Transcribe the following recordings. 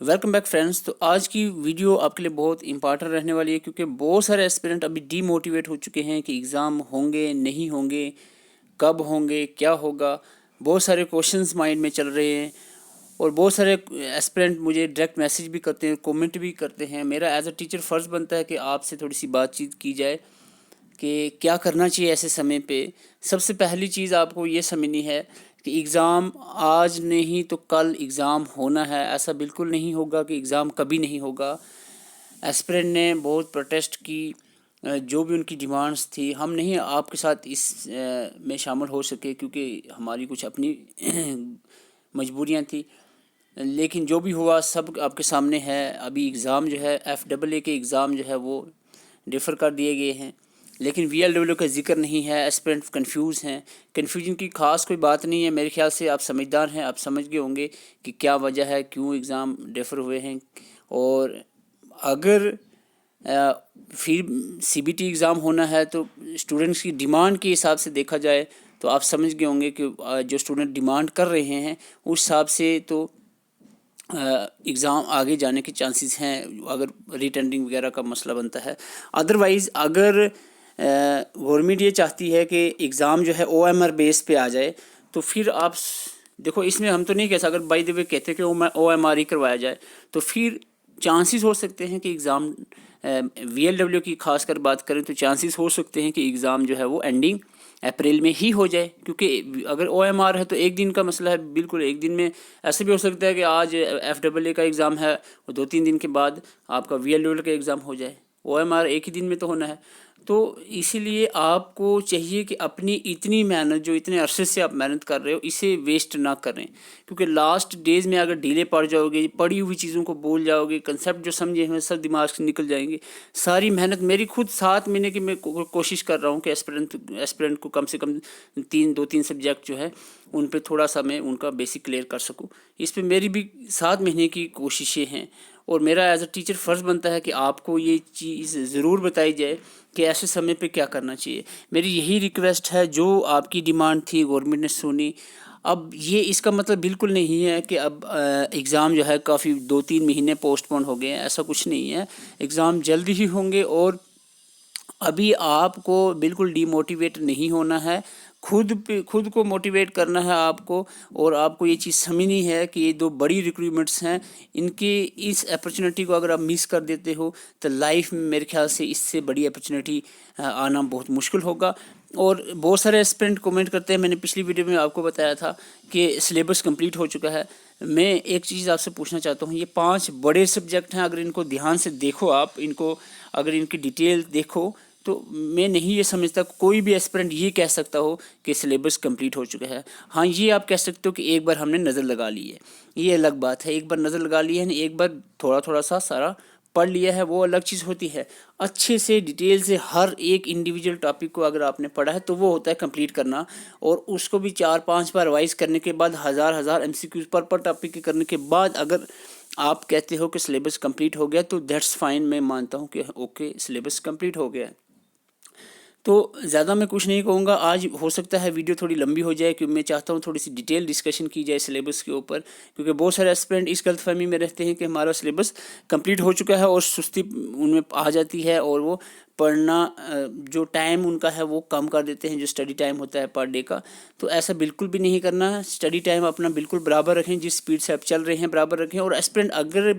Welcome back friends. तो आज की वीडियो आपके लिए बहुत इंपॉर्टेंट रहने वाली है क्योंकि बहुत सारे एस्पिरेंट अभी डीमोटिवेट हो चुके हैं कि एग्ज़ाम होंगे नहीं होंगे, कब होंगे, क्या होगा। बहुत सारे क्वेश्चंस माइंड में चल रहे हैं और बहुत सारे एस्पिरेंट मुझे डायरेक्ट मैसेज भी करते हैं, कमेंट भी करते हैं। मेरा एज अ टीचर फ़र्ज़ बनता है कि आपसे थोड़ी सी बातचीत की जाए कि क्या करना चाहिए ऐसे समय पे। सबसे पहली चीज़ आपको ये समझनी है कि एग्ज़ाम आज नहीं तो कल एग्ज़ाम होना है। ऐसा बिल्कुल नहीं होगा कि एग्ज़ाम कभी नहीं होगा। एस्पिरेंट ने बहुत प्रोटेस्ट की, जो भी उनकी डिमांड्स थी, हम नहीं आपके साथ इस में शामिल हो सके क्योंकि हमारी कुछ अपनी मजबूरियां थी। लेकिन जो भी हुआ सब आपके सामने है। अभी एग्ज़ाम जो है FAA के एग्ज़ाम जो है वो डिफ़र कर दिए गए हैं, लेकिन VLW का जिक्र नहीं है। एस्पिरेंट कंफ्यूज हैं। कन्फ्यूजन की खास कोई बात नहीं है। मेरे ख्याल से आप समझदार हैं, आप समझ गए होंगे कि क्या वजह है, क्यों एग्ज़ाम डिफ़र हुए हैं। और अगर फिर CBT एग्ज़ाम होना है तो स्टूडेंट्स की डिमांड के हिसाब से देखा जाए तो आप समझ गए होंगे कि जो स्टूडेंट डिमांड कर रहे हैं उस हिसाब से तो एग्ज़ाम आगे जाने के चांसेस हैं अगर रीटेंडरिंग वगैरह का मसला बनता है। अदरवाइज़ अगर गवर्नमेंट ये चाहती है कि एग्ज़ाम जो है OMR बेस पे आ जाए तो फिर आप देखो, इसमें हम तो नहीं कह सकते। अगर बाय द वे कहते हैं कि OMR ही करवाया जाए तो फिर चांसेस हो सकते हैं कि एग्ज़ाम VLW की खास कर बात करें तो चांसेस हो सकते हैं कि एग्ज़ाम जो है वो एंडिंग अप्रैल में ही हो जाए। क्योंकि अगर OMR है तो एक दिन का मसला है, बिल्कुल एक दिन में। ऐसे भी हो सकता है कि आज FAA का एग्ज़ाम है और 2-3 दिन के बाद आपका VLW का एग्ज़ाम हो जाए। OMR एक ही दिन में तो होना है। तो इसीलिए आपको चाहिए कि अपनी इतनी मेहनत, जो इतने अरसे से आप मेहनत कर रहे हो, इसे वेस्ट ना करें। क्योंकि लास्ट डेज़ में अगर ढीले पड़ जाओगे, पढ़ी हुई चीज़ों को भूल जाओगे, कंसेप्ट जो समझे हैं सब दिमाग से निकल जाएंगे। सारी मेहनत मेरी खुद 7 महीने की मैं कोशिश कर रहा हूँ कि एस्पिरेंट को कम से कम 2-3 सब्जेक्ट जो है उन पे थोड़ा सा मैं उनका बेसिक क्लियर कर सकूँ। इस पे मेरी भी 7 महीने की कोशिशें हैं और मेरा एज अ टीचर फ़र्ज़ बनता है कि आपको ये चीज़ ज़रूर बताई जाए कि ऐसे समय पे क्या करना चाहिए। मेरी यही रिक्वेस्ट है। जो आपकी डिमांड थी गवर्नमेंट ने सुनी। अब ये इसका मतलब बिल्कुल नहीं है कि अब एग्ज़ाम जो है काफ़ी 2-3 महीने पोस्टपोन हो गए हैं, ऐसा कुछ नहीं है। एग्ज़ाम जल्दी ही होंगे और अभी आपको बिल्कुल डीमोटिवेट नहीं होना है। खुद को मोटिवेट करना है आपको। और आपको ये चीज़ समझनी है कि ये 2 बड़ी रिक्रूटमेंट्स हैं, इनकी इस अपॉर्चुनिटी को अगर आप मिस कर देते हो तो लाइफ में मेरे ख्याल से इससे बड़ी अपॉर्चुनिटी आना बहुत मुश्किल होगा। और बहुत सारे एस्पिरेंट कमेंट करते हैं। मैंने पिछली वीडियो में आपको बताया था कि सिलेबस कंप्लीट हो चुका है। मैं एक चीज़ आपसे पूछना चाहता हूँ, ये 5 बड़े सब्जेक्ट हैं, अगर इनको ध्यान से देखो, आप इनको अगर इनकी डिटेल देखो तो मैं नहीं ये समझता कोई भी एस्पिरेंट ये कह सकता हो कि सिलेबस कंप्लीट हो चुका है। हाँ, ये आप कह सकते हो कि एक बार हमने नज़र लगा ली है, ये अलग बात है। एक बार नज़र लगा ली है, एक बार थोड़ा थोड़ा सा सारा पढ़ लिया है, वो अलग चीज़ होती है। अच्छे से डिटेल से हर एक इंडिविजुअल टॉपिक को अगर आपने पढ़ा है तो वो होता है कंप्लीट करना। और उसको भी 4-5 बार रिवाइज करने के बाद, हज़ार MCQs पर टॉपिक के करने के बाद अगर आप कहते हो कि सिलेबस कंप्लीट हो गया तो दैट्स फाइन। मैं मानता हूँ कि ओके, सिलेबस कंप्लीट हो गया है। तो ज़्यादा मैं कुछ नहीं कहूँगा। आज हो सकता है वीडियो थोड़ी लंबी हो जाए क्योंकि मैं चाहता हूँ थोड़ी सी डिटेल डिस्कशन की जाए सिलेबस के ऊपर। क्योंकि बहुत सारे एस्पिरेंट इस गलतफहमी में रहते हैं कि हमारा सिलेबस कंप्लीट हो चुका है और सुस्ती उनमें आ जाती है और वो पढ़ना जो टाइम उनका है वो कम कर देते हैं, जो स्टडी टाइम होता है पर डे का। तो ऐसा बिल्कुल भी नहीं करना है। स्टडी टाइम अपना बिल्कुल बराबर रखें, जिस स्पीड से आप चल रहे हैं बराबर रखें। और एस्पिरेंट अगर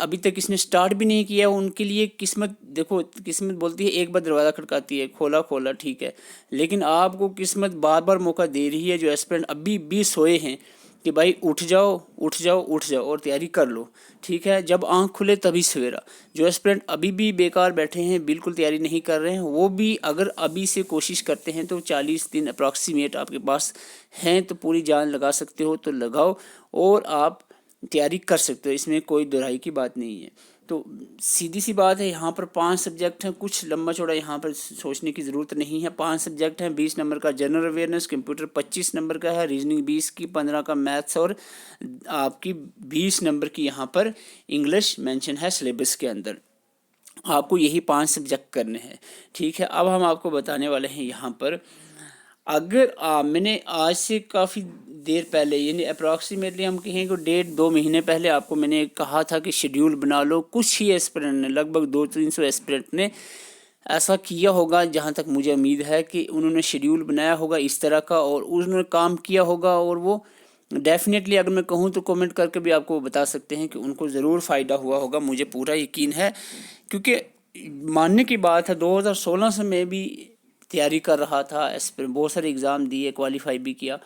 अभी तक इसने स्टार्ट भी नहीं किया, उनके लिए किस्मत देखो, किस्मत बोलती है एक बार दरवाज़ा खटकाती है, खोला खोला ठीक है, लेकिन आपको किस्मत बार बार मौका दे रही है। जो एस्पिरेंट अभी भी सोए हैं कि भाई उठ जाओ उठ जाओ उठ जाओ और तैयारी कर लो, ठीक है, जब आँख खुले तभी सवेरा। जो एस्पिरेंट अभी भी बेकार बैठे हैं, बिल्कुल तैयारी नहीं कर रहे हैं, वो भी अगर अभी से कोशिश करते हैं तो 40 दिन अप्रॉक्सीमेट आपके पास हैं, तो पूरी जान लगा सकते हो तो लगाओ और आप तैयारी कर सकते हो। इसमें कोई दुराई की बात नहीं है। तो सीधी सी बात है, यहाँ पर 5 सब्जेक्ट हैं, कुछ लंबा चौड़ा यहाँ पर सोचने की ज़रूरत नहीं है। 5 सब्जेक्ट हैं, 20 नंबर का जनरल अवेयरनेस, कंप्यूटर 25 नंबर का है, रीजनिंग 20 की, 15 का मैथ्स और आपकी 20 नंबर की यहाँ पर इंग्लिश मेंशन है सिलेबस के अंदर। आपको यही 5 सब्जेक्ट करने हैं, ठीक है। अब हम आपको बताने वाले हैं यहाँ पर अगर मैंने आज से काफ़ी देर पहले, यानी अप्रॉक्सीमेटली हम कहें कि 1.5-2 महीने पहले आपको मैंने कहा था कि शेड्यूल बना लो। कुछ ही एस्पिरेंट ने, लगभग 200-300 एस्पिरेंट ने ऐसा किया होगा, जहाँ तक मुझे उम्मीद है कि उन्होंने शेड्यूल बनाया होगा इस तरह का और उन्होंने काम किया होगा, और वो डेफिनेटली अगर मैं कहूँ तो कमेंट करके भी आपको बता सकते हैं कि उनको ज़रूर फ़ायदा हुआ होगा। मुझे पूरा यकीन है, क्योंकि मानने की बात है 2016 से मैं भी तैयारी कर रहा था, बहुत सारे एग्ज़ाम दिए, क्वालिफाई भी किया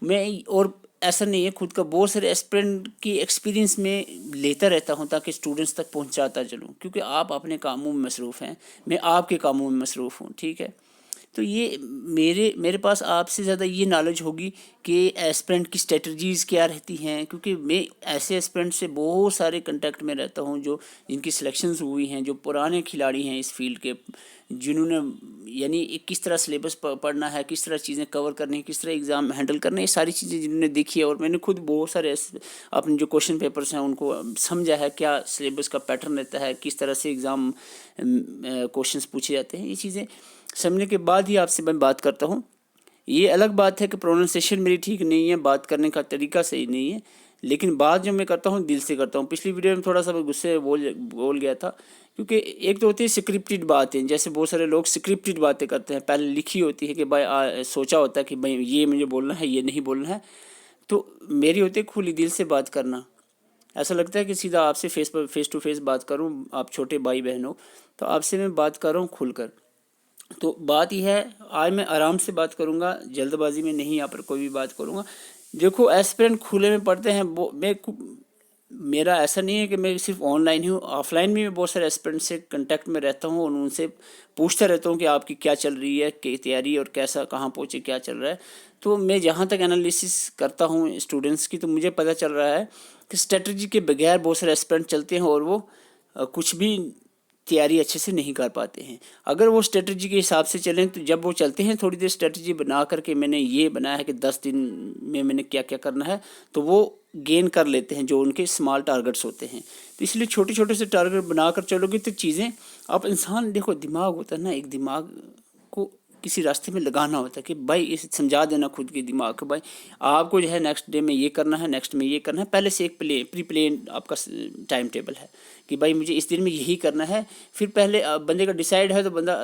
मैं। और ऐसा नहीं है, खुद का बहुत सारे एस्पिरेंट की एक्सपीरियंस में लेता रहता हूँ ताकि स्टूडेंट्स तक पहुँचाता चलूँ, क्योंकि आप अपने कामों में मसरूफ़ हैं, मैं आपके कामों में मसरूफ़ हूँ, ठीक है। तो ये मेरे पास आपसे ज़्यादा ये नॉलेज होगी कि एस्पिरेंट की स्ट्रेटजीज़ क्या रहती हैं, क्योंकि मैं ऐसे एस्पिरेंट से बहुत सारे कांटेक्ट में रहता हूँ जो जिनकी सिलेक्शंस हुई हैं, जो पुराने खिलाड़ी हैं इस फील्ड के, जिन्होंने यानी किस तरह सिलेबस पढ़ना है, किस तरह चीज़ें कवर करनी है, किस तरह एग्ज़ाम हैंडल करना है, ये सारी चीज़ें जिन्होंने देखी है। और मैंने खुद बहुत सारे अपने जो क्वेश्चन पेपर्स हैं उनको समझा है, क्या सिलेबस का पैटर्न रहता है, किस तरह से एग्ज़ाम क्वेश्चंस पूछे जाते हैं, ये चीज़ें समझने के बाद ही आपसे मैं बात करता हूँ। ये अलग बात है कि प्रोनाउंसिएशन मेरी ठीक नहीं है, बात करने का तरीका सही नहीं है, लेकिन बात जो मैं करता हूँ दिल से करता हूँ। पिछली वीडियो में थोड़ा सा गुस्से बोल गया था, क्योंकि एक तो होती है स्क्रिप्टेड बातें, जैसे बहुत सारे लोग स्क्रिप्टेड बातें करते हैं, पहले लिखी होती है कि भाई सोचा होता है कि भाई ये मुझे बोलना है, ये नहीं बोलना है। तो मेरी होती है खुली दिल से बात करना। ऐसा लगता है कि सीधा आपसे फेस टू फेस बात करूं, आप छोटे भाई बहन हो, तो आपसे मैं बात कर रहा हूँ खुलकर। तो बात यह है, आज मैं आराम से बात करूंगा, जल्दबाजी में नहीं यहाँ पर कोई भी बात करूंगा। देखो एस्पिरेंट खुले में पढ़ते हैं, वो मेरा ऐसा नहीं है कि मैं सिर्फ ऑनलाइन ही हूँ, ऑफलाइन भी मैं बहुत सारे एस्पिरेंट से कांटेक्ट में रहता हूँ और उनसे पूछता रहता हूँ कि आपकी क्या चल रही है, क्या तैयारी और कैसा कहाँ पहुँचे, क्या चल रहा है। तो मैं जहाँ तक एनालिसिस करता हूँ स्टूडेंट्स की, तो मुझे पता चल रहा है कि स्ट्रेटजी के बगैर बहुत सारे एस्पिरेंट चलते हैं और वो कुछ भी तैयारी अच्छे से नहीं कर पाते हैं। अगर वो स्ट्रेटजी के हिसाब से चलें, तो जब वो चलते हैं थोड़ी देर स्ट्रेटजी बना करके, मैंने ये बनाया है कि 10 दिन में मैंने क्या क्या करना है, तो वो गेन कर लेते हैं जो उनके स्मॉल टारगेट्स होते हैं। तो इसलिए छोटे छोटे से टारगेट बनाकर चलोगे तो चीज़ें, आप इंसान देखो, दिमाग होता है ना, एक दिमाग को किसी रास्ते में लगाना होता है कि भाई इसे समझा देना खुद के दिमाग को, भाई आपको जो है नेक्स्ट डे में ये करना है, नेक्स्ट में ये करना है, पहले से एक प्री प्लान आपका टाइम टेबल है कि भाई मुझे इस दिन में यही करना है। फिर पहले बंदे का डिसाइड है तो बंदा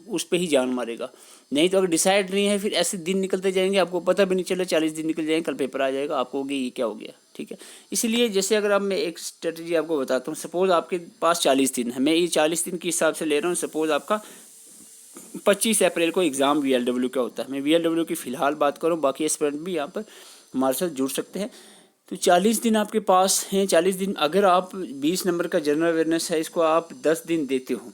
उस पर ही जान मारेगा। नहीं तो अगर डिसाइड नहीं है, फिर ऐसे दिन निकलते जाएंगे, आपको पता भी नहीं चले, 40 दिन निकल जाएंगे, कल पेपर आ जाएगा, आपको होगी ये क्या हो गया, ठीक है। इसलिए जैसे अगर अब मैं एक स्ट्रेटजी आपको बताता हूँ, सपोज़ आपके पास 40 दिन है, मैं ये 40 दिन के हिसाब से ले रहा हूँ। सपोज़ आपका 25 अप्रैल को एग्ज़ाम VLW का होता है, मैं VLW की फ़िलहाल बात करूँ, बाकी एस्पिरेंट भी यहाँ पर हमारे साथ जुड़ सकते हैं। तो 40 दिन आपके पास हैं। 40 दिन, अगर आप 20 नंबर का जनरल अवेयरनेस है, इसको आप 10 दिन देते हो,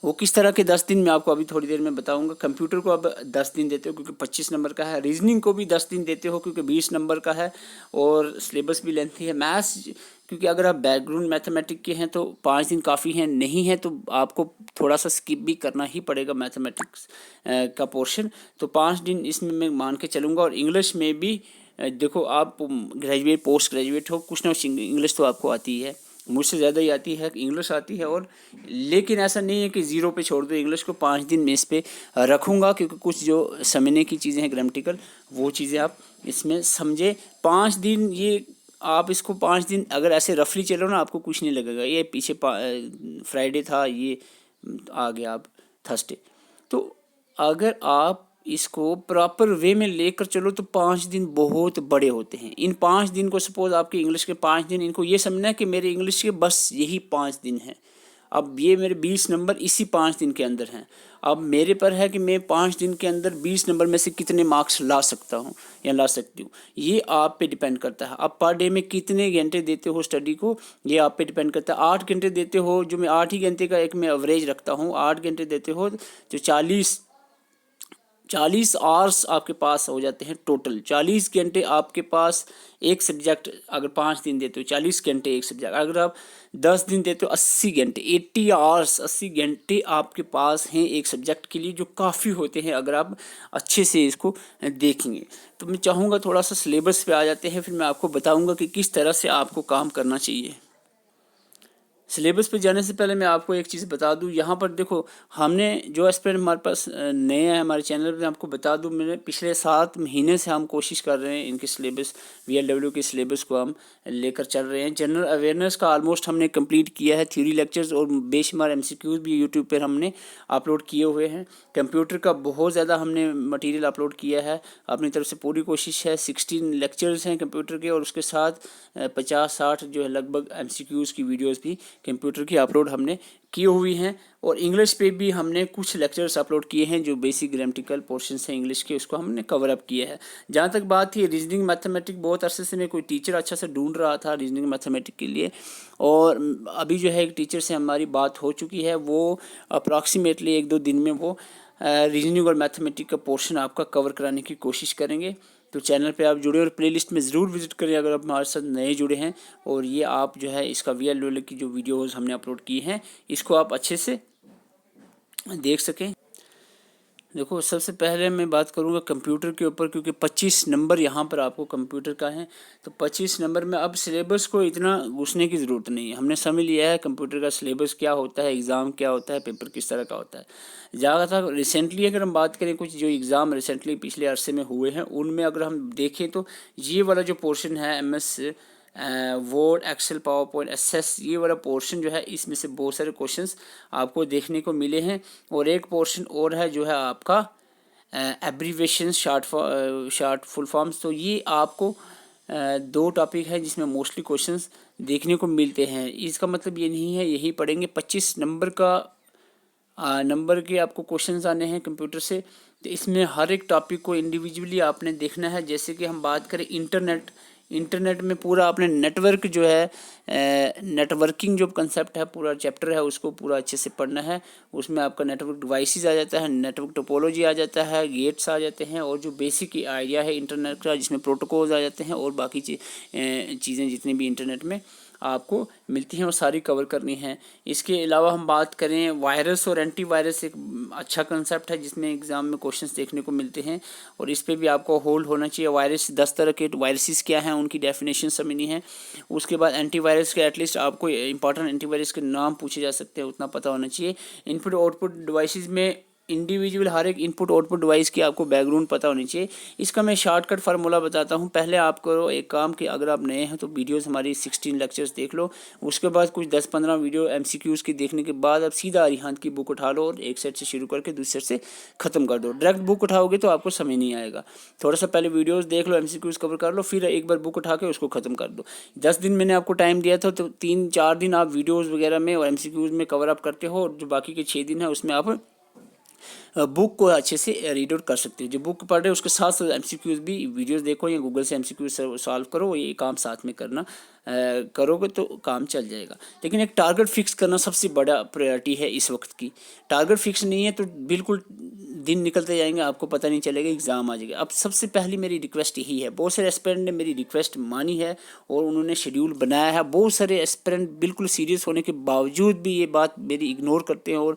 वो किस तरह के 10 दिन मैं आपको अभी थोड़ी देर में बताऊंगा। कंप्यूटर को आप 10 दिन देते हो क्योंकि 25 नंबर का है, रीजनिंग को भी 10 दिन देते हो क्योंकि 20 नंबर का है और सिलेबस भी लेंथी है। मैथ्स, क्योंकि अगर आप बैकग्राउंड मैथमेटिक के हैं तो 5 दिन काफ़ी हैं, नहीं है तो आपको थोड़ा सा स्किप भी करना ही पड़ेगा मैथमेटिक्स का पोर्शन। तो 5 दिन इसमें मैं मान के चलूँगा। और इंग्लिश में भी देखो, आप ग्रेजुएट पोस्ट ग्रेजुएट हो, कुछ ना कुछ इंग्लिश तो आपको आती है, मुझसे ज़्यादा ही आती है, इंग्लिश आती है। और लेकिन ऐसा नहीं है कि ज़ीरो पे छोड़ दो इंग्लिश को। 5 दिन मैं इस पे रखूँगा क्योंकि कुछ जो समझने की चीज़ें हैं ग्रामेटिकल, वो चीज़ें आप इसमें समझे। 5 दिन ये आप इसको 5 दिन अगर ऐसे रफली चलो ना, आपको कुछ नहीं लगेगा। ये पीछे फ्राइडे था, ये आ गया आप थर्सडे। तो अगर आप इसको प्रॉपर वे में लेकर चलो तो 5 दिन बहुत बड़े होते हैं। इन 5 दिन को, सपोज आपके इंग्लिश के 5 दिन, इनको ये समझना है कि मेरे इंग्लिश के बस यही 5 दिन हैं। अब ये मेरे 20 नंबर इसी 5 दिन के अंदर हैं। अब मेरे पर है कि मैं 5 दिन के अंदर 20 नंबर में से कितने मार्क्स ला सकता हूँ या ला सकती हूँ, ये आप पे डिपेंड करता है। आप पर डे में कितने घंटे देते हो स्टडी को, ये आप पे डिपेंड करता है। 8 घंटे देते हो, जो मैं 8 ही घंटे का एक मैं एवरेज रखता हूँ, 8 घंटे देते हो तो 40 आवर्स आपके पास हो जाते हैं टोटल। 40 घंटे आपके पास एक सब्जेक्ट, अगर 5 दिन देते हो 40 घंटे एक सब्जेक्ट, अगर आप 10 दिन देते हो 80 घंटे, 80 आवर्स, 80 घंटे आपके पास हैं एक सब्जेक्ट के लिए, जो काफ़ी होते हैं अगर आप अच्छे से इसको देखेंगे। तो मैं चाहूँगा थोड़ा सा सिलेबस पे आ जाते हैं, फिर मैं आपको बताऊँगा कि किस तरह से आपको काम करना चाहिए। सिलेबस पे जाने से पहले मैं आपको एक चीज़ बता दूं, यहाँ पर देखो हमने जो एस्पिरेंट हमारे पास नए हैं हमारे चैनल पे, आपको बता दूं मैंने पिछले 7 महीने से हम कोशिश कर रहे हैं इनके सिलेबस VLW के सिलेबस को हम लेकर चल रहे हैं। जनरल अवेयरनेस का ऑलमोस्ट हमने कंप्लीट किया है, थ्योरी लेक्चर्स और बेशुमार MCQs भी यूट्यूब पर हमने अपलोड किए हुए हैं। कंप्यूटर का बहुत ज़्यादा हमने मटीरियल अपलोड किया है, अपनी तरफ से पूरी कोशिश है। 16 लेक्चर्स हैं कंप्यूटर के और उसके साथ 50-60 जो है लगभग MCQs की वीडियोज़ भी कंप्यूटर की अपलोड हमने की हुई हैं। और इंग्लिश पे भी हमने कुछ लेक्चर्स अपलोड किए हैं जो बेसिक ग्रामेटिकल पोर्शंस हैं इंग्लिश के, उसको हमने कवर अप किया है। जहाँ तक बात थी रीजनिंग मैथमेटिक, बहुत अरसे से मैं कोई टीचर अच्छा से ढूंढ रहा था रीजनिंग मैथमेटिक के लिए, और अभी जो है एक टीचर से हमारी बात हो चुकी है। वो अप्रॉक्सीमेटली 1-2 दिन में वो रीजनिंग और मैथमेटिक का पोर्शन आपका कवर कराने की कोशिश करेंगे। तो चैनल पे आप जुड़े और प्लेलिस्ट में ज़रूर विजिट करें अगर आप हमारे साथ नए जुड़े हैं। और ये आप जो है इसका VLW की जो वीडियोज़ हमने अपलोड की हैं इसको आप अच्छे से देख सकें। देखो सबसे पहले मैं बात करूंगा कंप्यूटर के ऊपर, क्योंकि 25 नंबर यहाँ पर आपको कंप्यूटर का है। तो 25 नंबर में अब सिलेबस को इतना घुसने की ज़रूरत नहीं है, हमने समझ लिया है कंप्यूटर का सिलेबस क्या होता है, एग्ज़ाम क्या होता है, पेपर किस तरह का होता है। ज़्यादातर रिसेंटली अगर हम बात करें कुछ जो एग्ज़ाम रिसेंटली पिछले अरसे में हुए हैं उनमें अगर हम देखें तो ये वाला जो पोर्शन है MS Word, Excel, PowerPoint, SS, ये वाला पोर्शन जो है इसमें से बहुत सारे क्वेश्चंस आपको देखने को मिले हैं। और एक पोर्शन और है जो है आपका एब्रीवेशन, शार्ट फुल फॉर्म्स। तो ये आपको 2 टॉपिक है जिसमें मोस्टली क्वेश्चंस देखने को मिलते हैं। इसका मतलब ये नहीं है यही पढ़ेंगे, 25 नंबर का नंबर के आपको क्वेश्चंस आने हैं कंप्यूटर से। तो इसमें हर एक टॉपिक को इंडिविजुअली आपने देखना है। जैसे कि हम बात करें इंटरनेट में पूरा आपने नेटवर्क जो है नेटवर्किंग जो कंसेप्ट है पूरा चैप्टर है उसको पूरा अच्छे से पढ़ना है। उसमें आपका नेटवर्क डिवाइसेस आ जाता है, नेटवर्क टोपोलॉजी आ जाता है, गेट्स आ जाते हैं और जो बेसिक आइडिया है इंटरनेट का जिसमें प्रोटोकॉल्स आ जाते हैं और बाकी चीज़ें जितनी भी इंटरनेट में आपको मिलती हैं वो सारी कवर करनी है। इसके अलावा हम बात करें वायरस और एंटीवायरस, एक अच्छा कंसेप्ट है जिसमें एग्ज़ाम में क्वेश्चंस देखने को मिलते हैं और इस पे भी आपको होल्ड होना चाहिए। वायरस 10 तरह के वायरसेस क्या हैं उनकी डेफिनेशन समझनी है। उसके बाद एंटीवायरस के एटलीस्ट आपको इंपॉर्टेंट एंटीवायरस के नाम पूछे जा सकते हैं उतना पता होना चाहिए। इनपुट आउटपुट डिवाइसेस में इंडिविजुअल हर एक इनपुट आउटपुट डिवाइस की आपको बैकग्राउंड पता होनी चाहिए। इसका मैं शॉर्टकट फार्मूला बताता हूँ। पहले आप करो एक काम कि अगर आप नए हैं तो वीडियोस हमारी 16 लेक्चर्स देख लो, उसके बाद कुछ 10-15 वीडियो MCQs की देखने के बाद अब सीधा अरिहंत की बुक उठा लो और एक सेट से शुरू करके दूसरे सेट से ख़त्म कर दो। डायरेक्ट बुक उठाओगे तो आपको समझ नहीं आएगा, थोड़ा सा पहले वीडियोज़ देख लो, MCQs कवर कर लो, फिर एक बार बुक उठा के उसको ख़त्म कर दो। 10 दिन मैंने आपको टाइम दिया था तो 3-4 दिन आप वीडियोज़ वगैरह में और MCQs में कवर अप करते हो और जो बाकी के 6 दिन है उसमें आप बुक को अच्छे से रीड आउट कर सकते हो। जो बुक पढ़ रहे हो उसके साथ साथ MCQs भी वीडियोस देखो या गूगल से MCQs सॉल्व करो, ये काम साथ में करना करोगे तो काम चल जाएगा। लेकिन एक टारगेट फिक्स करना सबसे बड़ा प्रायोरिटी है इस वक्त की। टारगेट फिक्स नहीं है तो बिल्कुल दिन निकलते जाएंगे, आपको पता नहीं चलेगा, एग्ज़ाम आ जाएगा। अब सबसे पहली मेरी रिक्वेस्ट यही है, बहुत सारे एस्पिरेंट ने मेरी रिक्वेस्ट मानी है और उन्होंने शेड्यूल बनाया है। बहुत सारे एस्पिरेंट बिल्कुल सीरियस होने के बावजूद भी ये बात मेरी इग्नोर करते हैं और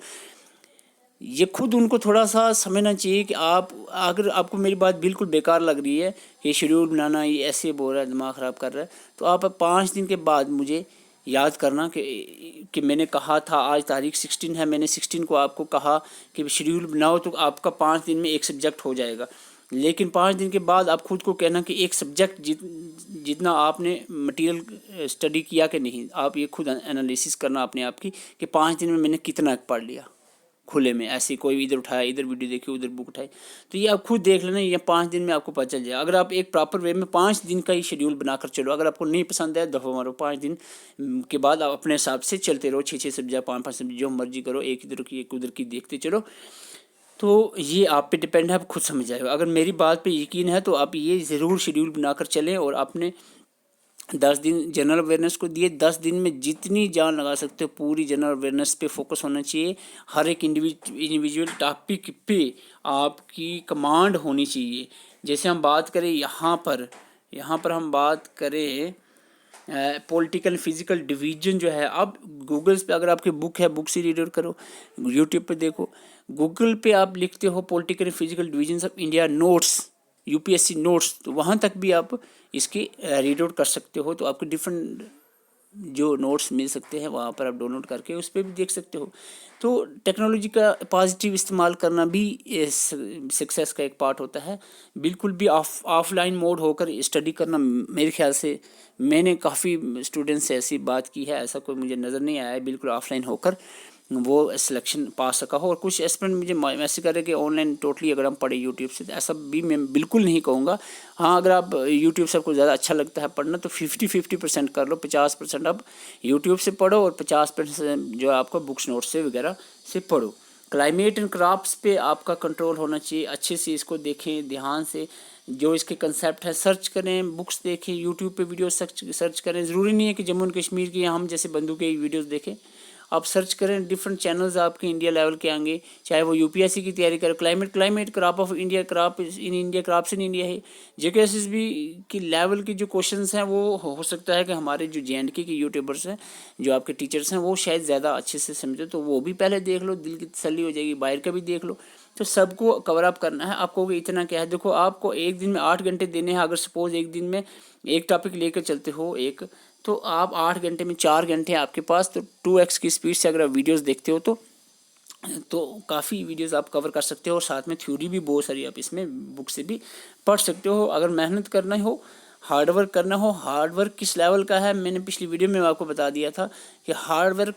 ये खुद उनको थोड़ा सा समझना चाहिए कि आप अगर आपको मेरी बात बिल्कुल बेकार लग रही है, ये शेड्यूल बनाना ये ऐसे बोल रहा है, दिमाग ख़राब कर रहा है, तो आप 5 दिन के बाद मुझे याद करना कि मैंने कहा था, आज तारीख 16 है, मैंने 16 को आपको कहा कि शेड्यूल बनाओ तो आपका 5 दिन में एक सब्जेक्ट हो जाएगा। लेकिन 5 दिन के बाद आप खुद को कहना कि एक सब्जेक्ट जितना आपने मटेरियल स्टडी किया कि नहीं, आप ये खुद एनालिसिस करना अपने आप की कि 5 दिन में मैंने कितना पढ़ लिया खुले में, ऐसे कोई इधर उठाया, इधर वीडियो देखी, उधर बुक उठाई, तो ये आप खुद देख लेना। ये 5 दिन में आपको पता चल जाए। अगर आप एक प्रॉपर वे में 5 दिन का ही शेड्यूल बनाकर चलो, अगर आपको नहीं पसंद है दफ़ा मारो, 5 दिन के बाद आप अपने हिसाब से चलते रहो, 6-6 सब्जेक्ट, 5-5 सब्जेक्ट जो मर्जी करो, एक इधर की एक उधर की देखते चलो। तो ये आप पे डिपेंड है, आप खुद समझ जाएगा। अगर मेरी बात पे यकीन है तो आप ये ज़रूर शेड्यूल बनाकर चलें और अपने 10 दिन जनरल अवेयरनेस को दिए। 10 दिन में जितनी जान लगा सकते हो पूरी जनरल अवेयरनेस पे फोकस होना चाहिए। हर एक इंडिविजुअल टॉपिक पे आपकी कमांड होनी चाहिए। जैसे हम बात करें यहाँ पर हम बात करें पॉलिटिकल फिजिकल डिवीजन जो है, अब गूगल्स पे अगर आपकी बुक है, बुक से रीड आउट करो, यूट्यूब पे देखो, गूगल पे आप लिखते हो political physical division of India notes, UPSC notes, तो वहाँ तक भी आप इसकी रीड आउट कर सकते हो। तो आपको डिफरेंट जो नोट्स मिल सकते हैं वहाँ पर आप डाउनलोड करके उस पर भी देख सकते हो। तो टेक्नोलॉजी का पॉजिटिव इस्तेमाल करना भी सक्सेस का एक पार्ट होता है। बिल्कुल भी ऑफलाइन मोड होकर स्टडी करना, मेरे ख्याल से मैंने काफ़ी स्टूडेंट्स से ऐसी बात की है, ऐसा कोई मुझे नज़र नहीं आया है बिल्कुल ऑफलाइन होकर वो सिलेक्शन पा सका हो। और कुछ एस्पिरेंट मुझे मैसेज कर रहे कि ऑनलाइन टोटली अगर हम पढ़े यूट्यूब से, तो ऐसा भी मैं बिल्कुल नहीं कहूँगा। हाँ, अगर आप यूट्यूब से आपको ज़्यादा अच्छा लगता है पढ़ना तो 50-50% कर लो। 50% आप यूट्यूब से पढ़ो और 50% जो आपको बुक्स नोट्स से वगैरह से पढ़ो। क्लाइमेट एंड क्रॉप्स पे आपका कंट्रोल होना चाहिए, अच्छे से इसको देखें ध्यान से, जो इसके कंसेप्ट है सर्च करें, बुक्स देखें, यूट्यूब पे वीडियो सर्च करें। ज़रूरी नहीं है कि जम्मू एंड कश्मीर की हम जैसे बंधु के वीडियोस देखें, आप सर्च करें, डिफरेंट चैनल्स आपके इंडिया लेवल के आएंगे, चाहे वो यूपीएससी की तैयारी करें। Climate crop of India, crop in India, crops in India है। जेकेएसएसबी की लेवल के जो क्वेश्चंस हैं वो हो सकता है कि हमारे जो जेएंडके के यूट्यूबर्स हैं, जो आपके टीचर्स हैं, वो शायद ज़्यादा अच्छे से समझे, तो वो भी पहले देख लो, दिल की तसल्ली हो जाएगी। बाहर का भी देख लो, तो सबको कवर अप करना है आपको। इतना क्या है, देखो आपको एक दिन में 8 घंटे देने हैं। अगर सपोज एक दिन में एक टॉपिक लेकर चलते हो एक, तो आप 8 घंटे में 4 घंटे आपके पास, तो 2x की स्पीड से अगर आप वीडियोस देखते हो तो काफ़ी वीडियोस आप कवर कर सकते हो। और साथ में थ्योरी भी बहुत सारी आप इसमें बुक से भी पढ़ सकते हो। अगर मेहनत करना हो, हार्डवर्क करना हो, हार्डवर्क किस लेवल का है मैंने पिछली वीडियो में आपको बता दिया था कि हार्डवर्क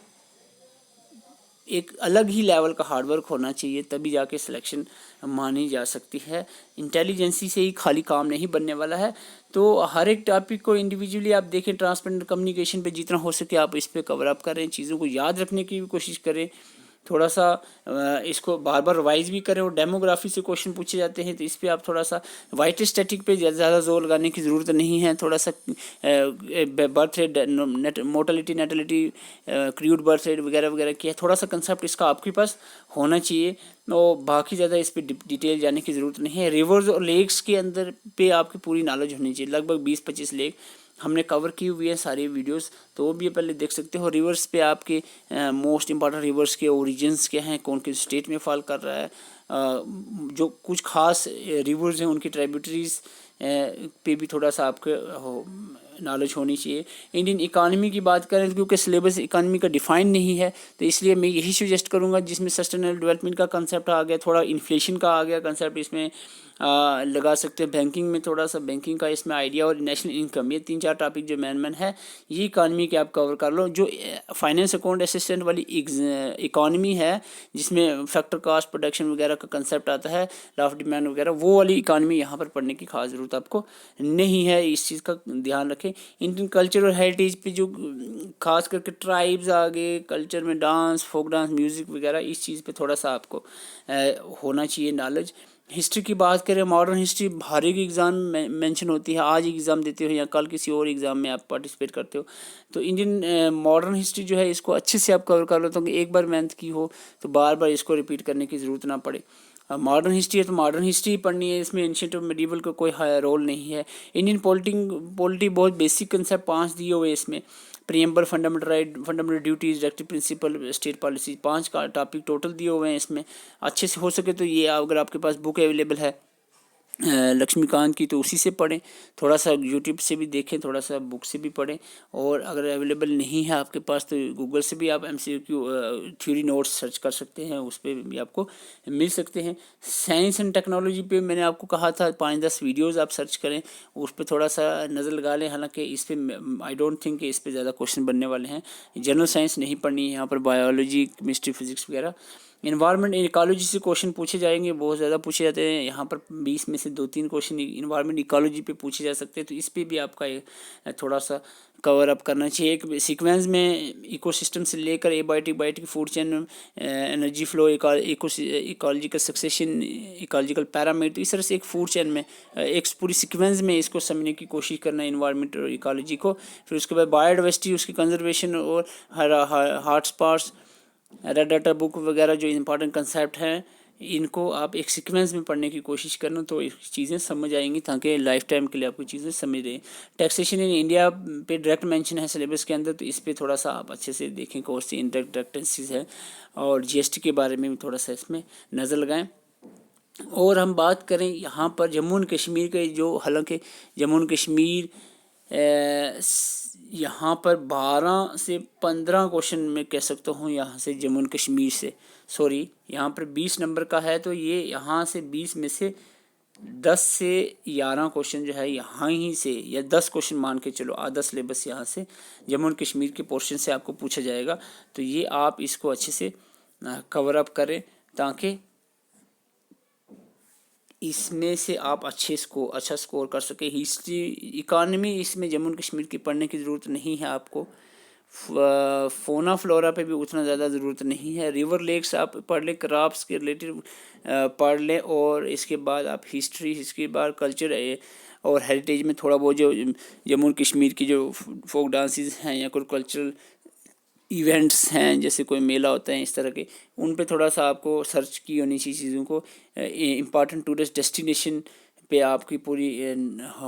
एक अलग ही लेवल का हार्डवर्क होना चाहिए, तभी जाके सिलेक्शन मानी जा सकती है। इंटेलिजेंसी से ही खाली काम नहीं बनने वाला है। तो हर एक टॉपिक को इंडिविजुअली आप देखें, ट्रांसपेरेंट कम्युनिकेशन पे जितना हो सके आप इस पे कवर अप करें, चीज़ों को याद रखने की भी कोशिश करें। थोड़ा सा इसको बार बार रिवाइज भी करें। और डेमोग्राफी से क्वेश्चन पूछे जाते हैं तो इस पर आप थोड़ा सा वाइट स्टैटिक पे ज़्यादा जोर लगाने की ज़रूरत नहीं है। थोड़ा सा birth rate, mortality, natality, crude birth rate वगैरह वगैरह किया, थोड़ा सा कंसेप्ट इसका आपके पास होना चाहिए। और बाकी ज़्यादा इस पर डिटेल जाने की ज़रूरत नहीं है। रिवर्स और लेक्स के अंदर पे आपकी पूरी नॉलेज होनी चाहिए। लगभग 20-25 लेक हमने कवर की हुई है सारी वीडियोस, तो वो भी पहले देख सकते हो। रिवर्स पे आपके मोस्ट इंपॉर्टेंट रिवर्स के ओरिजिन्स क्या हैं, कौन किस स्टेट में फॉल कर रहा है, जो कुछ खास रिवर्स हैं उनकी ट्राइब्यूटरीज पे भी थोड़ा सा आपके नॉलेज होनी चाहिए। इंडियन इकानमी की बात करें तो क्योंकि सिलेबस इकानमी का डिफाइन नहीं है, तो इसलिए मैं यही सजेस्ट करूंगा जिसमें सस्टेनेबल डेवलपमेंट का कंसेप्ट आ गया, थोड़ा इन्फ्लेशन का आ गया कंसेप्ट इसमें लगा सकते हैं। बैंकिंग में थोड़ा सा बैंकिंग का इसमें आइडिया, और नेशनल इनकम, ये 3-4 टॉपिक जो मैन है ये इकानमी के आप कवर कर लो। जो फाइनेंस अकाउंट असिस्टेंट वाली इकानमी है जिसमें फैक्टर कास्ट प्रोडक्शन वगैरह का कंसेप्ट आता है, लॉ ऑफ डिमांड वगैरह, वो वाली इकानमी यहाँ पर पढ़ने की खास ज़रूरत आपको नहीं है। इस चीज़ का ध्यान रखें। इंडियन कल्चर और हेरिटेज पे जो खास करके ट्राइब्स आ गए, कल्चर में डांस, फोक डांस, म्यूज़िक वगैरह, इस चीज़ पे थोड़ा सा आपको होना चाहिए नॉलेज। हिस्ट्री की बात करें, मॉडर्न हिस्ट्री हर एक एग्ज़ाम में मेंशन होती है। आज एग्ज़ाम देते हो या कल किसी और एग्ज़ाम में आप पार्टिसिपेट करते हो, तो इंडियन मॉडर्न हिस्ट्री जो है इसको अच्छे से आप कवर कर लो, तो एक बार मेहनत की हो तो बार बार इसको रिपीट करने की ज़रूरत ना पड़े। मॉडर्न हिस्ट्री है तो मॉडर्न हिस्ट्री पढ़नी है, इसमें एंशिएंट और मेडिवल का कोई रोल नहीं है। इंडियन पॉलिटी बहुत बेसिक कंसेप्ट 5 दिए हुए इसमें, preamble, fundamental right, fundamental duties, directive principle, state policy, 5 का टॉपिक टोटल दिए हुए हैं इसमें। अच्छे से हो सके तो ये अगर आपके पास बुक अवेलेबल है लक्ष्मीकांत की तो उसी से पढ़ें, थोड़ा सा यूट्यूब से भी देखें, थोड़ा सा बुक से भी पढ़ें। और अगर अवेलेबल नहीं है आपके पास तो गूगल से भी आप MCQ थ्योरी नोट्स सर्च कर सकते हैं, उस पर भी आपको मिल सकते हैं। साइंस एंड टेक्नोलॉजी पे मैंने आपको कहा था 5-10 वीडियोज़ आप सर्च करें, उस पर थोड़ा सा नज़र लगा लें। हालांकि इस पर आई डोंट थिंक इस पर ज़्यादा क्वेश्चन बनने वाले हैं। जनरल साइंस नहीं पढ़नी है यहाँ पर, बायोलॉजी, केमिस्ट्री, फिजिक्स वगैरह। इन्वायरमेंट इकोलॉजी से क्वेश्चन पूछे जाएंगे, बहुत ज़्यादा पूछे जाते हैं यहाँ पर। 20 में से 2-3 क्वेश्चन इन्वायरमेंट इकोलॉजी पे पूछे जा सकते हैं, तो इस पे भी आपका थोड़ा सा कवर अप करना चाहिए। एक सीक्वेंस में इकोसिस्टम से लेकर abiotic food chain, energy flow, ecological succession, ecological parameter, इस तरह से एक फूड चेन में एक पूरी सीक्वेंस में इसको समझने की कोशिश करना है इन्वायरमेंट और इकोलॉजी को। फिर उसके बाद बायोडाइवर्सिटी, उसकी कंजर्वेशन और हॉटस्पॉट्स, रेड डाटा बुक वगैरह जो इंपॉर्टेंट कंसेप्ट हैं, इनको आप एक सीक्वेंस में पढ़ने की कोशिश करना तो चीज़ें समझ आएंगी, ताकि लाइफ टाइम के लिए आपको चीज़ें समझ रहे। टैक्सेशन इन इंडिया पे डायरेक्ट मेंशन है सिलेबस के अंदर, तो इस पे थोड़ा सा आप अच्छे से देखें, कौन सी इनडायरेक्ट टैक्सेस है। और GST के बारे में भी थोड़ा सा इसमें नज़र लगाएं। और हम बात करें यहाँ पर जम्मू एंड कश्मीर के, जो हालांकि जम्मू एंड कश्मीर यहाँ पर 12 से 15 क्वेश्चन मैं कह सकता हूँ यहाँ से जम्मू एंड कश्मीर से, सॉरी यहाँ पर 20 नंबर का है, तो ये यहाँ से 20 में से 10 से 11 क्वेश्चन जो है यहाँ ही से, या 10 क्वेश्चन मान के चलो, आधा सिलेबस यहाँ से जम्मू एंड कश्मीर के पोर्शन से आपको पूछा जाएगा। तो ये आप इसको अच्छे से कवर अप करें ताकि इसमें से आप अच्छा स्कोर कर सके। हिस्ट्री, इकानमी, इसमें जम्मू एंड कश्मीर की पढ़ने की ज़रूरत नहीं है आपको। फोना फ्लोरा पे भी उतना ज़्यादा ज़रूरत नहीं है। रिवर लेक्स आप पढ़ लें, क्राफ्ट्स के रिलेटेड पढ़ लें, और इसके बाद आप हिस्ट्री, इसके बाद कल्चर और हेरिटेज में थोड़ा बहुत जो जम्मू एंड कश्मीर की जो फोक डांसेस हैं या कोई कल्चरल इवेंट्स हैं, जैसे कोई मेला होता है इस तरह के, उन पे थोड़ा सा आपको सर्च की होनी चाहिए चीज़ों को। इम्पॉर्टेंट टूरिस्ट डेस्टिनेशन पे आपकी पूरी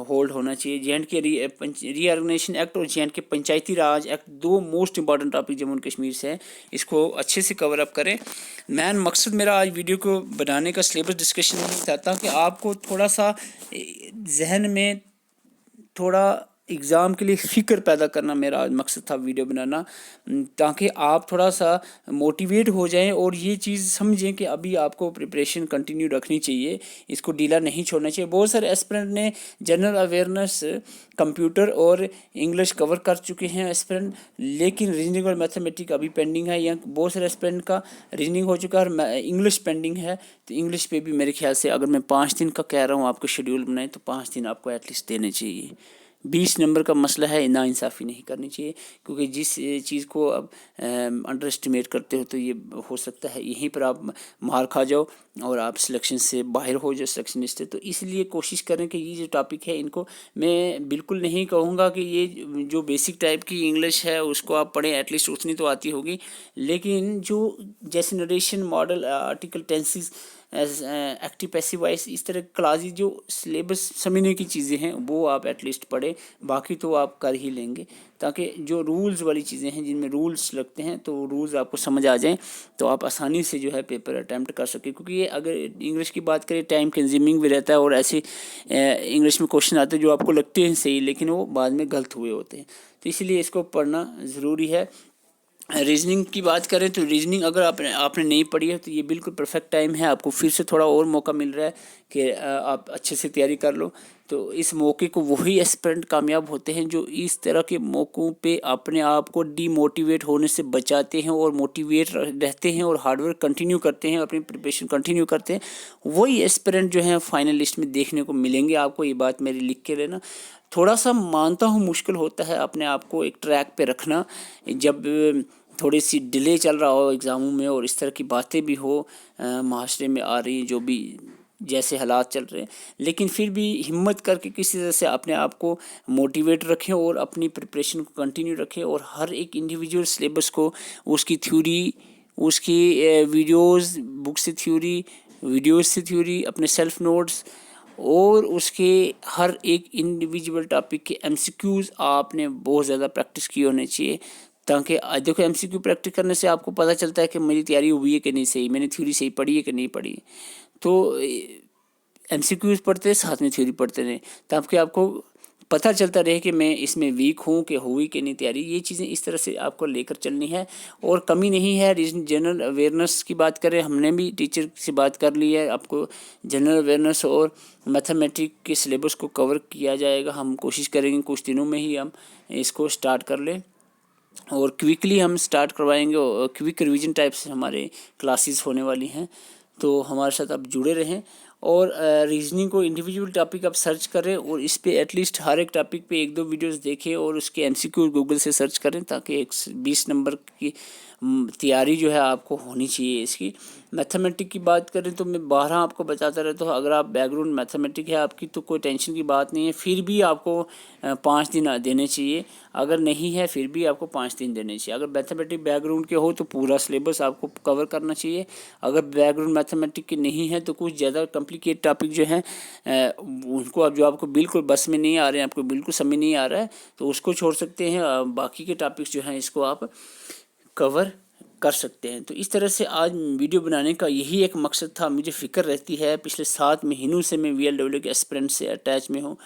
होल्ड होना चाहिए। जे.एंड.के रीऑर्गेनाइजेशन एक्ट और जे.एंड.के पंचायती राज एक्ट, दो most important topic Jammu and Kashmir से हैं, इसको अच्छे से कवर अप करें। मैन मकसद मेरा आज वीडियो को बनाने का सिलेबस डिस्कशन नहीं था, ताकि आपको थोड़ा सा जहन में थोड़ा एग्ज़ाम के लिए फ़िक्र पैदा करना मेरा आज मकसद था वीडियो बनाना, ताकि आप थोड़ा सा मोटिवेट हो जाएं और ये चीज़ समझें कि अभी आपको प्रिपरेशन कंटिन्यू रखनी चाहिए, इसको ढीला नहीं छोड़ना चाहिए। बहुत सारे एस्पिरेंट ने जनरल अवेयरनेस, कंप्यूटर और इंग्लिश कवर कर चुके हैं एस्पिरेंट, लेकिन रीजनिंग और मैथमेटिक्स अभी पेंडिंग है, या बहुत सारे एस्पिरेंट का रीजनिंग हो चुका है और इंग्लिश पेंडिंग है। तो इंग्लिश पे भी मेरे ख्याल से अगर मैं 5 दिन का कह रहा हूँ आपको शेड्यूल बनाएं, तो 5 दिन आपको एटलीस्ट देने चाहिए। 20 नंबर का मसला है, नाइंसाफ़ी नहीं करनी चाहिए, क्योंकि जिस चीज़ को अब अंडर एस्टिमेट करते हो तो ये हो सकता है यहीं पर आप मार खा जाओ और आप सिलेक्शन से बाहर हो जाओ, सिलेक्शनिस्ट है। तो इसलिए कोशिश करें कि ये जो टॉपिक है, इनको मैं बिल्कुल नहीं कहूँगा कि ये जो बेसिक टाइप की इंग्लिश है उसको आप पढ़ें, एटलीस्ट उतनी तो आती होगी, लेकिन जो जैसे narration, model, article, tenses, active passive voice, इस तरह क्लासेस जो सिलेबस समझने की चीज़ें हैं वो आप एटलीस्ट पढ़ें, बाकी तो आप कर ही लेंगे। ताकि जो रूल्स वाली चीज़ें हैं जिनमें रूल्स लगते हैं, तो रूल्स आपको समझ आ जाएं, तो आप आसानी से जो है पेपर अटैम्प्ट कर सकें। क्योंकि ये अगर इंग्लिश की बात करें, टाइम कंज्यूमिंग भी रहता है, और ऐसे इंग्लिश में क्वेश्चन आते हैं जो आपको लगते हैं सही, लेकिन वो बाद में गलत हुए होते हैं। तो इसलिए इसको पढ़ना ज़रूरी है। रीजनिंग की बात करें तो रीजनिंग अगर आपने नहीं पढ़ी है तो ये बिल्कुल परफेक्ट टाइम है, आपको फिर से थोड़ा और मौका मिल रहा है कि आप अच्छे से तैयारी कर लो। तो इस मौके को वही एस्पिरेंट कामयाब होते हैं जो इस तरह के मौक़ों पे अपने आप को डीमोटिवेट होने से बचाते हैं और मोटिवेट रहते हैं और हार्डवर्क कंटिन्यू करते हैं, अपनी प्रिपरेशन कंटिन्यू करते हैं। वही एस्पिरेंट जो हैं फाइनल लिस्ट में देखने को मिलेंगे आपको, ये बात मेरी लिख के लेना। थोड़ा सा मानता हूँ मुश्किल होता है अपने आप को एक ट्रैक पे रखना, जब थोड़ी सी डिले चल रहा हो एग्ज़ामों में और इस तरह की बातें भी हो माशरे में आ रही, जो भी जैसे हालात चल रहे हैं, लेकिन फिर भी हिम्मत करके किसी तरह से अपने आप को मोटिवेट रखें और अपनी प्रिपरेशन को कंटिन्यू रखें, और हर एक इंडिविजुअल सिलेबस को, उसकी थ्योरी, उसकी वीडियोस, बुक से थ्योरी, वीडियोस से थ्योरी, अपने सेल्फ नोट्स, और उसके हर एक इंडिविजुअल टॉपिक के एमसीक्यूज़ आपने बहुत ज़्यादा प्रैक्टिस की होनी चाहिए। ताकि देखो, एमसीक्यू प्रैक्टिस करने से आपको पता चलता है कि मेरी तैयारी हुई है कि नहीं सही, मैंने थ्योरी सही पढ़ी है कि नहीं पढ़ी। तो एमसीक्यूज़ पढ़ते साथ में थ्योरी पढ़ते रहें, ताकि आपको पता चलता रहे कि मैं इसमें वीक हूँ कि हुई कि नहीं तैयारी। ये चीज़ें इस तरह से आपको लेकर चलनी है, और कमी नहीं है। जनरल अवेयरनेस की बात करें, हमने भी टीचर से बात कर ली है, आपको जनरल अवेयरनेस और मैथमेटिक्स के सिलेबस को कवर किया जाएगा। हम कोशिश करेंगे कुछ दिनों में ही हम इसको स्टार्ट कर लें, और क्विकली हम स्टार्ट करवाएंगे, और क्विक रिवीजन टाइप से हमारे क्लासेस होने वाली हैं। तो हमारे साथ आप जुड़े रहें, और रीजनिंग को इंडिविजुअल टॉपिक आप सर्च करें, और इस पे एटलीस्ट हर एक टॉपिक पे 1-2 वीडियोस देखें, और उसके एमसीक्यू गूगल से सर्च करें, ताकि 20 नंबर की तैयारी जो है आपको होनी चाहिए इसकी। मैथमेटिक्स की बात करें तो मैं 12 आपको बताता रहता हूँ। अगर आप बैकग्राउंड मैथमेटिक्स है आपकी तो कोई टेंशन की बात नहीं है, फिर भी आपको 5 दिन देने चाहिए। अगर नहीं है फिर भी आपको 5 दिन देने चाहिए। अगर मैथमेटिक्स बैकग्राउंड के हो तो पूरा सिलेबस आपको कवर करना चाहिए। अगर बैकग्राउंड मैथमेटिक्स के नहीं है तो कुछ ज़्यादा कॉम्प्लिकेट टॉपिक जो हैं उनको आप, जो आपको बिल्कुल बस में नहीं आ रहे हैं, आपको बिल्कुल समझ नहीं आ रहा है, तो उसको छोड़ सकते हैं। बाकी के टॉपिक्स जो हैं इसको आप कवर कर सकते हैं। तो इस तरह से आज वीडियो बनाने का यही एक मकसद था। मुझे फ़िक्र रहती है, पिछले 7 महीनों से मैं VLW के एस्पिरेंट से अटैच में हूँ,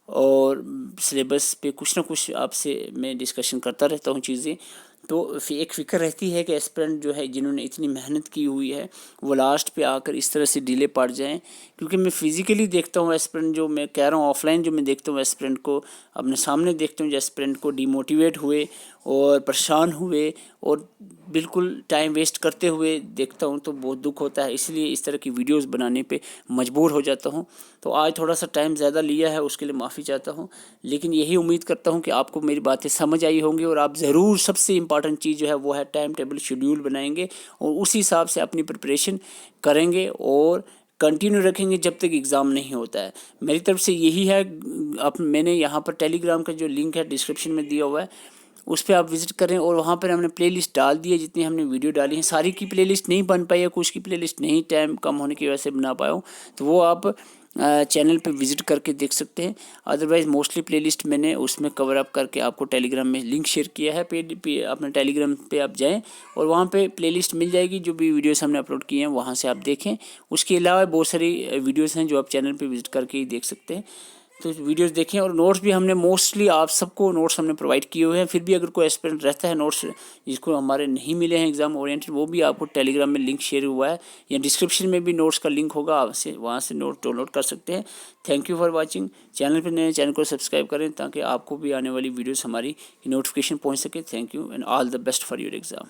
और सिलेबस पे कुछ ना कुछ आपसे मैं डिस्कशन करता रहता हूँ चीज़ें। तो एक फ़िक्र रहती है कि एस्पिरेंट जो है जिन्होंने इतनी मेहनत की हुई है वो लास्ट पे आकर इस तरह से डिले पड़ जाएं, क्योंकि मैं फ़िज़िकली देखता हूँ एस्पिरेंट, जो मैं कह रहा हूँ ऑफलाइन जो मैं देखता हूँ एस्पिरेंट को अपने सामने देखता हूँ, जो एस्पिरेंट को डिमोटिवेट हुए और परेशान हुए और बिल्कुल टाइम वेस्ट करते हुए देखता हूँ तो बहुत दुख होता है। इसलिए इस तरह की वीडियोस बनाने पे मजबूर हो जाता हूँ। तो आज थोड़ा सा टाइम ज़्यादा लिया है, उसके लिए माफ़ी चाहता हूँ, लेकिन यही उम्मीद करता हूँ कि आपको मेरी बातें समझ आई होंगी और आप ज़रूर सबसे इम्पॉर्टेंट चीज़ जो है वो है टाइम टेबल शेड्यूल बनाएंगे और उसी हिसाब से अपनी प्रिपरेशन करेंगे और कंटिन्यू रखेंगे जब तक एग्ज़ाम नहीं होता है। मेरी तरफ से यही है। अब मैंने यहाँ पर टेलीग्राम का जो लिंक है डिस्क्रिप्शन में दिया हुआ है, उस पर आप विज़िट करें और वहाँ पर हमने प्लेलिस्ट डाल दी है, जितनी हमने वीडियो डाली हैं। सारी की प्लेलिस्ट नहीं बन पाई है, कुछ की प्लेलिस्ट नहीं टाइम कम होने की वजह से बना पाया हूँ, तो वो आप चैनल पे विज़िट करके देख सकते हैं। अदरवाइज़ मोस्टली प्लेलिस्ट मैंने उसमें कवर अप करके आपको टेलीग्राम में लिंक शेयर किया है। पे अपने टेलीग्राम पे आप जाएं और वहाँ पे प्लेलिस्ट मिल जाएगी, जो भी वीडियोस हमने अपलोड किए हैं वहाँ से आप देखें। उसके अलावा बहुत सारी वीडियोस हैं जो आप चैनल पे विज़िट करके ही देख सकते हैं। तो वीडियोस देखें और नोट्स भी हमने मोस्टली आप सबको नोट्स हमने प्रोवाइड किए हुए हैं। फिर भी अगर कोई एस्पिरेंट रहता है नोट्स जिसको हमारे नहीं मिले हैं एग्जाम ओरिएंटेड, वो भी आपको टेलीग्राम में लिंक शेयर हुआ है या डिस्क्रिप्शन में भी नोट्स का लिंक होगा, आपसे वहाँ से नोट डाउनलोड कर सकते हैं। Thank you for watching. Channel पर नए चैनल को सब्सक्राइब करें ताकि आपको भी आने वाली वीडियोज़ हमारी नोटिफिकेशन पहुँच सके। Thank you and all the best for your exam.